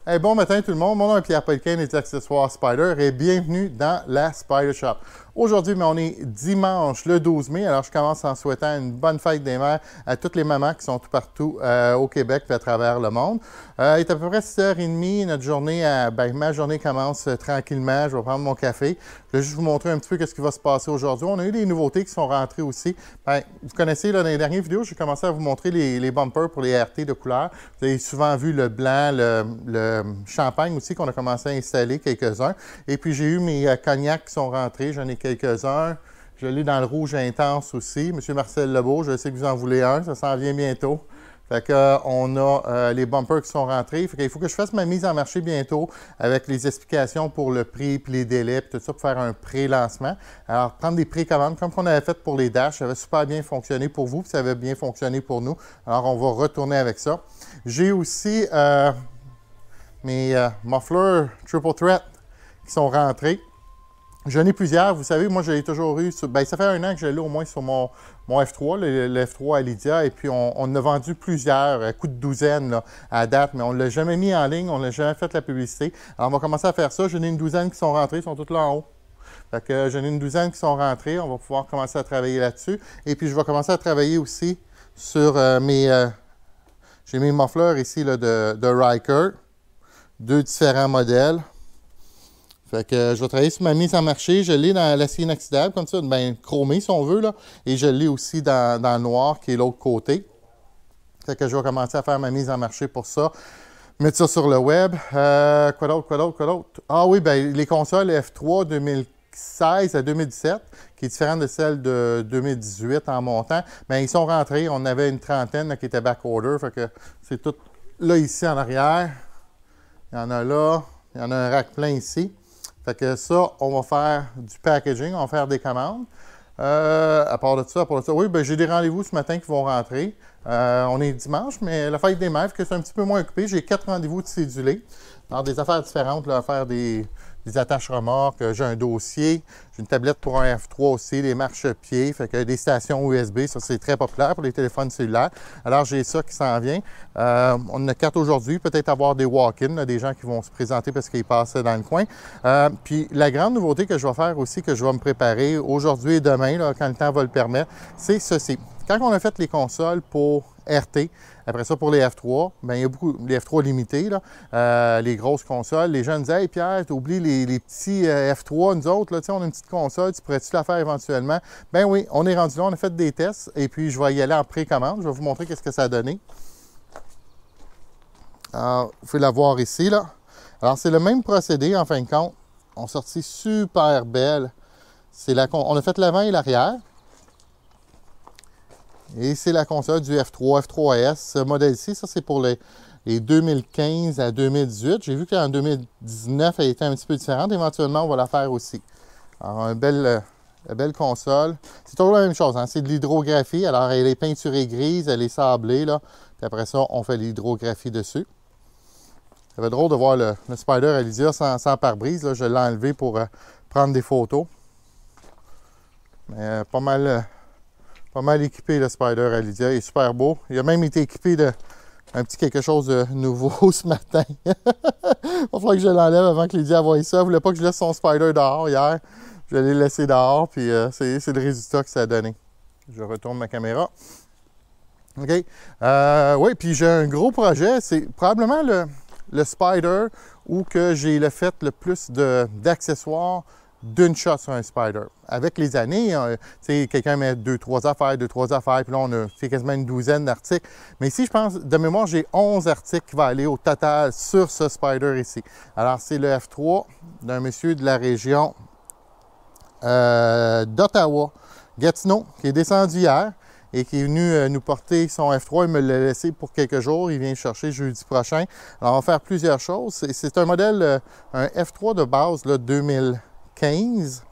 Hey, bon matin tout le monde, mon nom est Pierre Pellequin des accessoires Spyder et bienvenue dans la Spyder Shop. Aujourd'hui, on est dimanche le 12 mai, alors je commence en souhaitant une bonne fête des mères à toutes les mamans qui sont tout partout au Québec et à travers le monde. Il est à peu près 6h30, notre journée, ma journée commence tranquillement, je vais prendre mon café. Je vais juste vous montrer un petit peu ce qui va se passer aujourd'hui. On a eu des nouveautés qui sont rentrées aussi. Vous connaissez, là, dans les dernières vidéos, j'ai commencé à vous montrer les bumpers pour les RT de couleur. Vous avez souvent vu le blanc, le champagne aussi qu'on a commencé à installer quelques-uns. Et puis j'ai eu mes cognacs qui sont rentrés, j'en ai quelques-uns. Je l'ai dans le rouge intense aussi. Monsieur Marcel Lebeau, je sais que vous en voulez un, ça s'en vient bientôt. Fait que, on a les bumpers qui sont rentrés. Fait qu'il faut que je fasse ma mise en marché bientôt avec les explications pour le prix, puis les délais, puis tout ça pour faire un pré-lancement. Alors, prendre des précommandes comme on avait fait pour les Dash, ça avait super bien fonctionné pour vous, puis ça avait bien fonctionné pour nous. Alors, on va retourner avec ça. J'ai aussi mes mufflers Triple Threat qui sont rentrés. J'en ai plusieurs. Vous savez, moi, je l'ai toujours eu. Ça fait un an que je l'ai au moins sur mon F3, le F3 à Lydia. Et puis, on en a vendu plusieurs, à coups de douzaine là, à date, mais on ne l'a jamais mis en ligne, on n'a jamais fait la publicité. Alors, on va commencer à faire ça. J'en ai une douzaine qui sont rentrées, ils sont toutes là en haut. Fait que j'en ai une douzaine qui sont rentrées. On va pouvoir commencer à travailler là-dessus. Et puis, je vais commencer à travailler aussi sur j'ai mes mufflers ici là, de Riker. Deux différents modèles. Fait que je vais travailler sur ma mise en marché. Je l'ai dans l'acier inoxydable, comme ça, bien chromé si on veut, là. Et je l'ai aussi dans le noir, qui est l'autre côté. Fait que je vais commencer à faire ma mise en marché pour ça. Mettre ça sur le web. Quoi d'autre? Ah oui, bien, les consoles F3 2016 à 2017, qui est différente de celle de 2018 en montant, bien, ils sont rentrés. On avait une trentaine là, qui était back-order. Fait que c'est tout là, ici, en arrière. Il y en a là. Il y en a un rack plein ici. Fait que ça, on va faire du packaging, on va faire des commandes. À part de ça, oui, ben, j'ai des rendez-vous ce matin qui vont rentrer. On est dimanche, mais la fête des mères, que c'est un petit peu moins occupé. J'ai 4 rendez-vous de cédulés. Alors, des affaires différentes, là, à faire des attaches remorques, j'ai un dossier, j'ai une tablette pour un F3 aussi, des marchepieds, fait que des stations USB, ça c'est très populaire pour les téléphones cellulaires. Alors j'ai ça qui s'en vient. On en a 4 aujourd'hui, peut-être avoir des walk-in, des gens qui vont se présenter parce qu'ils passent dans le coin. Puis la grande nouveauté que je vais faire aussi, que je vais me préparer aujourd'hui et demain, là, quand le temps va le permettre, c'est ceci. Quand on a fait les consoles pour RT, après ça, pour les F3, bien, il y a beaucoup, les F3 limités, là, les grosses consoles. Les gens disaient « Hey Pierre, tu oublies les petits F3, nous autres, là, on a une petite console, tu pourrais-tu la faire éventuellement? » Bien oui, on est rendu là, on a fait des tests et puis je vais y aller en précommande. Je vais vous montrer qu'est-ce que ça a donné. Alors, vous pouvez la voir ici, là. Alors, c'est le même procédé, en fin de compte. On sortit super belle. On a fait l'avant et l'arrière. Et c'est la console du F3, F3S. Ce modèle-ci, ça c'est pour les 2015 à 2018. J'ai vu qu'en 2019, elle était un petit peu différente. Éventuellement, on va la faire aussi. Alors, une belle console. C'est toujours la même chose, hein? C'est de l'hydrographie. Alors, elle est peinturée grise, elle est sablée, là. Puis après ça, on fait l'hydrographie dessus. Ça va être drôle de voir le Spyder à Lydia sans pare-brise. Là. Je l'ai enlevé pour prendre des photos. Mais pas mal équipé, le Spyder à Lydia. Il est super beau. Il a même été équipé d'un petit quelque chose de nouveau ce matin. Il va falloir que je l'enlève avant que Lydia voie ça. Elle ne voulait pas que je laisse son Spyder dehors hier. Je l'ai laissé dehors, puis c'est le résultat que ça a donné. Je retourne ma caméra. OK. Oui, puis j'ai un gros projet. C'est probablement le Spyder où que j'ai fait le plus d'accessoires d'une shot sur un Spyder. Avec les années, quelqu'un met 2-3 affaires, puis là, on a quasiment une douzaine d'articles. Mais ici, je pense, de mémoire, j'ai 11 articles qui vont aller au total sur ce Spyder ici. Alors, c'est le F3 d'un monsieur de la région d'Ottawa, Gatineau, qui est descendu hier et qui est venu nous porter son F3. Il me l'a laissé pour quelques jours. Il vient chercher jeudi prochain. Alors, on va faire plusieurs choses. C'est un modèle, un F3 de base, là, 2015.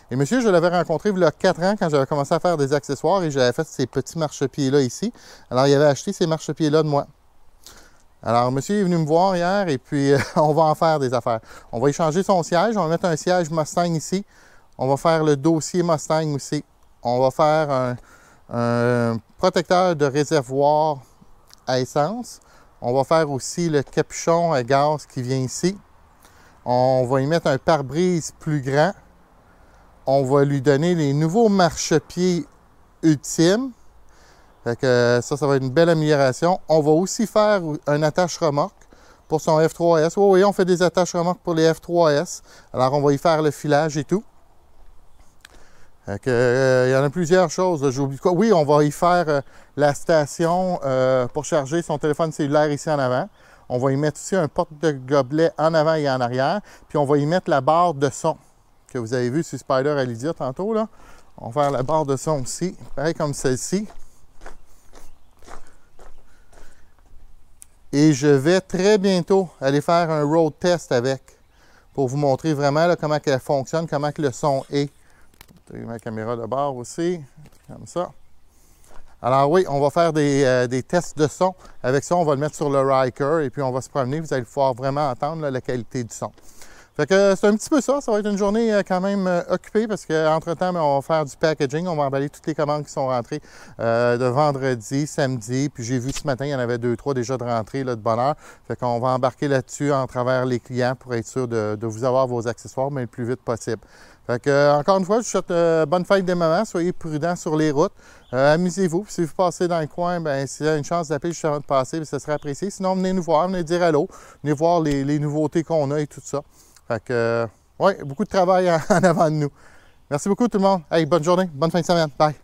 Et monsieur, je l'avais rencontré il y a 4 ans quand j'avais commencé à faire des accessoires et j'avais fait ces petits marchepieds-là ici. Alors, il avait acheté ces marchepieds-là de moi. Alors, monsieur est venu me voir hier et puis on va en faire des affaires. On va échanger son siège. On va mettre un siège Mustang ici. On va faire le dossier Mustang aussi. On va faire un protecteur de réservoir à essence. On va faire aussi le capuchon à gaz qui vient ici. On va y mettre un pare-brise plus grand. On va lui donner les nouveaux marchepieds ultimes. Fait que ça va être une belle amélioration. On va aussi faire un attache-remorque pour son F3S. Oui, on fait des attaches-remorques pour les F3S. Alors, on va y faire le filage et tout. Fait que, il y en a plusieurs choses. J'oublie quoi. Oui, on va y faire la station pour charger son téléphone cellulaire ici en avant. On va y mettre aussi un porte-gobelet en avant et en arrière. Puis on va y mettre la barre de son que vous avez vu sur Spyder à Lydia tantôt. Là. On va faire la barre de son aussi, pareil comme celle-ci. Et je vais très bientôt aller faire un road test avec pour vous montrer vraiment là, comment elle fonctionne, comment que le son est. Je vais ma caméra de bord aussi, comme ça. Alors oui, on va faire des tests de son. Avec ça, on va le mettre sur le Ryker et puis on va se promener. Vous allez pouvoir vraiment entendre là, la qualité du son. Fait que c'est un petit peu ça. Ça va être une journée quand même occupée parce qu'entre-temps, on va faire du packaging. On va emballer toutes les commandes qui sont rentrées de vendredi, samedi. Puis j'ai vu ce matin, il y en avait 2-3 déjà de rentrée là, de bonne heure. Fait qu'on va embarquer là-dessus en travers les clients pour être sûr de vous avoir vos accessoires, mais le plus vite possible. Fait que, encore une fois, je vous souhaite bonne fête des mamans. Soyez prudents sur les routes. Amusez-vous. Si vous passez dans le coin, bien, s'il y a une chance d'appeler juste avant de passer, ce serait apprécié. Sinon, venez nous voir, venez dire allô. Venez voir les nouveautés qu'on a et tout ça. Fait que, ouais, beaucoup de travail en avant de nous. Merci beaucoup tout le monde. Hey, bonne journée, bonne fin de semaine. Bye.